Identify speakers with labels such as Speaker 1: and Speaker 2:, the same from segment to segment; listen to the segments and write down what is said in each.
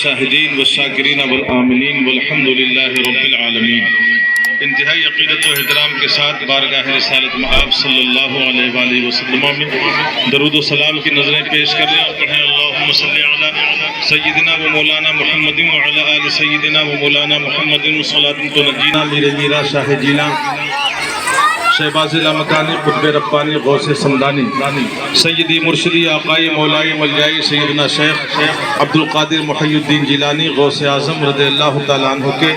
Speaker 1: شاہدین والشاکرین والآمنین والحمد للہ رب العالمین۔ انتہائی عقیدت و احترام کے ساتھ بارگاہ رسالت مآب صلی اللہ علیہ وآلہ وسلم میں درود و سلام کی نظریں پیش کر رہے ہیں اور پڑھیں اللہم صلی علی سیدنا و مولانا محمد وعلی آل سیدنا و مولانا محمد صلاۃ تنجینا میرے میرا شاہ جینا شہباز لامکانی قطب ربانی غوث سمدانی سیدی مرشدی آقائی مولائی ملیائی سیدنا شیخ عبد القادر محی الدین جیلانی غوث اعظم رضی اللہ تعالیٰ عنہ کے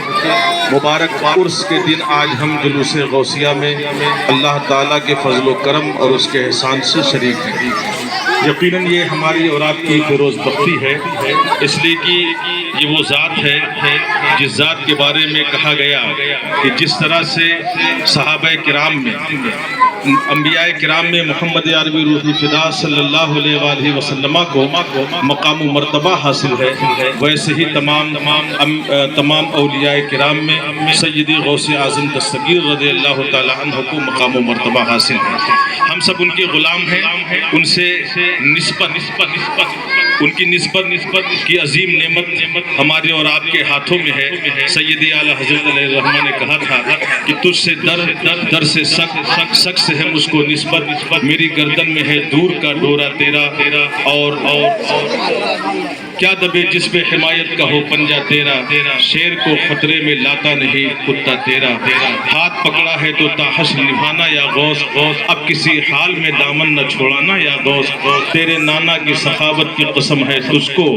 Speaker 1: مبارک عرس کے دن آج ہم جلوس غوثیہ میں اللہ تعالیٰ کے فضل و کرم اور اس کے احسان سے شریک ہیں۔ یقیناً یہ ہماری اور آپ کی فیروز بختی ہے، اس لیے کہ یہ وہ ذات ہے جس ذات کے بارے میں کہا گیا کہ جس طرح سے صحابہ کرام میں انبیاء کرام میں محمد عربی روح الفدا صلی اللہ علیہ وآلہ وسلم کو مقام و مرتبہ حاصل ہے، ویسے ہی تمام اولیاء کرام میں سیدی غوث اعظم دستگیر رضی اللہ تعالیٰ عنہ کو مقام و مرتبہ حاصل ہے۔ ہم سب ان کے غلام ہیں، ان سے ان کی نسبت کی عظیم نعمت ہمارے اور آپ کے ہاتھوں میں ہے۔ سیدی اعلیٰ حضرت علیہ الرحمہ نے کہا تھا کہ تجھ سے در سے سک سے ہے مجھ کو نسبت، میری گردن میں ہے دور کا ڈورا تیرا، اور کیا دبے جس پہ حمایت کا ہو پنجہ تیرا، شیر کو خطرے میں لاتا نہیں کتا تیرا، ہاتھ پکڑا ہے تو تاحشر نبھانا یا غوث، اب کسی حال میں دامن نہ چھوڑانا یا غوث، تیرے نانا کی سخاوت کی قسم ہے تجھ کو،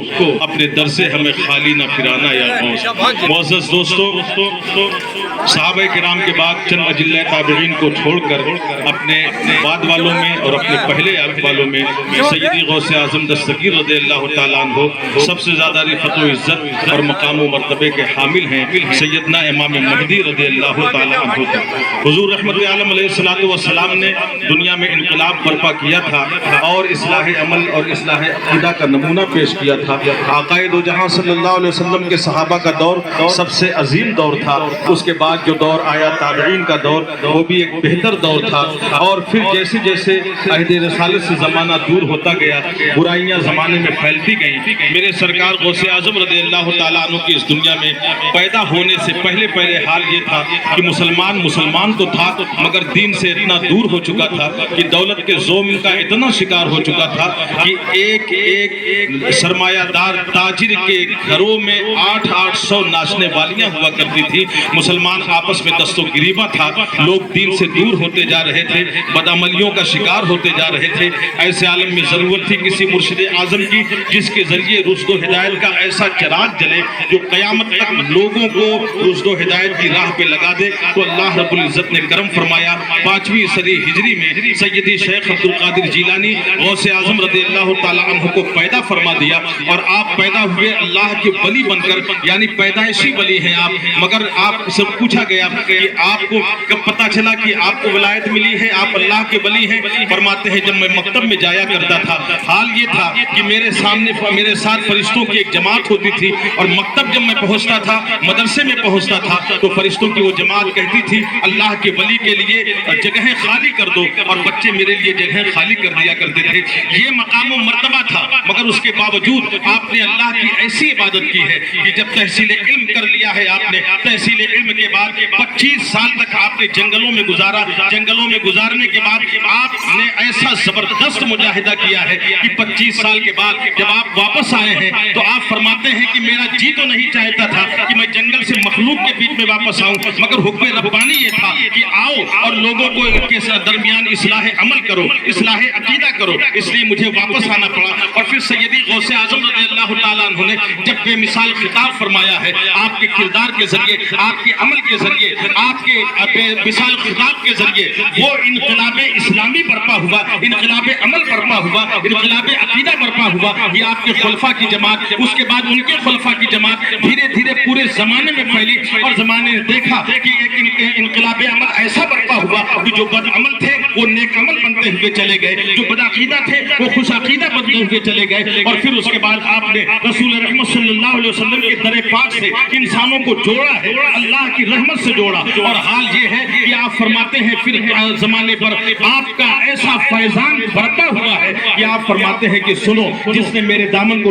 Speaker 1: اپنے در سے ہمیں خالی نہ پھرانا یا غوث۔ معزز دوستو، صحابہ کرام کے بعد چند اجلہ تابعین کو چھوڑ کر اپنے بعد والوں میں اور اپنے پہلے والوں میں سیدی غوث اعظم دستگیر رضی اللہ تعالیٰ عنہ سب سے زیادہ رفعت و عزت اور مقام و مرتبے کے حامل ہیں۔ سیدنا امام مہدی رضی اللہ تعالیٰ عنہ تھے۔ حضور رحمت عالم علیہ السلام نے دنیا میں انقلاب برپا کیا تھا اور اصلاح عمل اور اصلاح عقیدہ کا نمونہ پیش کیا تھا۔ آقائے دو جہاں صلی اللہ علیہ وسلم کے صحابہ کا دور سب سے عظیم دور تھا، اس کے بعد جو دور آیا تابعین کا دور، وہ بھی ایک بہتر دور تھا، اور پھر جیسے جیسے عہد رسالت سے زمانہ دور ہوتا گیا، برائیاں زمانے میں پھیلتی گئیں۔ میرے سرکار غوث اعظم رضی اللہ تعالیٰ عنہ کی اس دنیا میں پیدا ہونے سے پہلے حال یہ تھا کہ مسلمان تو تھا مگر دین سے اتنا دور ہو چکا تھا کہ دولت کے ظلم کا اتنا شکار ہو چکا تھا کہ ایک سرمایہ دار تاجر کے گھروں میں 800 ناچنے والیاں ہوا کرتی تھی۔ مسلمان آپس میں دست و گریباں تھا، لوگ دین سے دور ہوتے جا رہے تھے، بدعملیوں کا شکار ہوتے جا رہے تھے۔ ایسے عالم میں ضرورت تھی کسی مرشد اعظم کی جس کے ذریعے رشد و ہدایت کا ایسا چراغ جلے جو قیامت تک لوگوں کو رشد و ہدایت کی راہ پہ لگا دے۔ تو اللہ رب العزت نے کرم فرمایا، 5ویں صدی ہجری میں سیدی شیخ عبد القادر جیلانی غوث اعظم رضی اللہ تعالیٰ عنہ کو پیدا فرما دیا، اور آپ پیدا ہوئے اللہ کے ولی بن کر، یعنی پیدائشی ولی ہیں آپ، مگر آپ سے پوچھا گیا کہ آپ کو کب پتا چلا کہ آپ کو ولایت ملی ہے، آپ اللہ کے ولی ہیں؟ فرماتے ہیں جب میں مکتب میں جایا کرتا تھا، حال یہ تھا کہ میرے ساتھ فرشتوں کی ایک جماعت ہوتی تھی، اور مکتب جب میں پہنچتا تھا، مدرسے میں پہنچتا تھا، تو فرشتوں کی وہ جماعت کہتی تھی اللہ کے ولی کے لیے جگہیں خالی کر دو، اور بچے میرے لیے جگہیں خالی کر دیا کرتے تھے۔ یہ مقام و مرتبہ تھا، مگر اس کے باوجود آپ نے اللہ کی ایسی عبادت کی ہے کہ جب تحصیل علم کر لیا ہے آپ نے، تحصیل علم کے بعد 25 سال تک آپ نے جنگلوں میں گزارا۔ جنگلوں میں گزارنے کے بعد آپ نے ایسا زبردست مجاہدہ کیا ہے کہ 25 سال کے بعد جب آپ واپس آئے ہیں تو آپ فرماتے ہیں کہ میرا جی تو نہیں چاہتا تھا کہ میں جنگل سے مخلوق کے بیچ میں واپس آؤں، مگر حکم ربانی یہ تھا کہ آؤ اور لوگوں کو کے درمیان اصلاح عمل کرو، اصلاح عقیدہ کرو، اس لیے مجھے واپس آنا پڑا۔ اور پھر سیدی غوث اعظم رضی اللہ تعالیٰ عنہ نے جب بے مثال خطاب فرمایا ہے، آپ کے کردار کے ذریعے، آپ کے عمل کے ذریعے، آپ کے بے مثال خطاب کے ذریعے وہ انقلاب اسلامی برپا ہوا، انقلاب عمل برپا ہوا، انقلاب عقیدہ برپا ہوا۔ یہ آپ کے خلفاء کی جماعت، اس کے بعد ان کے خلفاء کی جماعت دھیرے دھیرے پورے زمانے میں پھیلی، اور زمانے نے دیکھا کہ ایک انقلاب عمل ایسا برپا ہوا کہ جو بد عمل تھے وہ نیک عمل بنتے ہوئے چلے گئے، جو بد عقیدہ تھے وہ خوش عقیدہ بنتے ہوئے چلے گئے۔ اور پھر اس کے بعد آپ نے رسول رحمت صلی اللہ علیہ وسلم کے در پاک سے انسانوں کو جوڑا ہے، اللہ کی رحمت سے جوڑا، اور حال یہ ہے کہ آپ فرماتے ہیں پھر زمانے پر آپ کا ایسا فیضان برپا ہوا ہے کہ آپ فرماتے ہیں کہ سنو، جس نے میرے دامن کو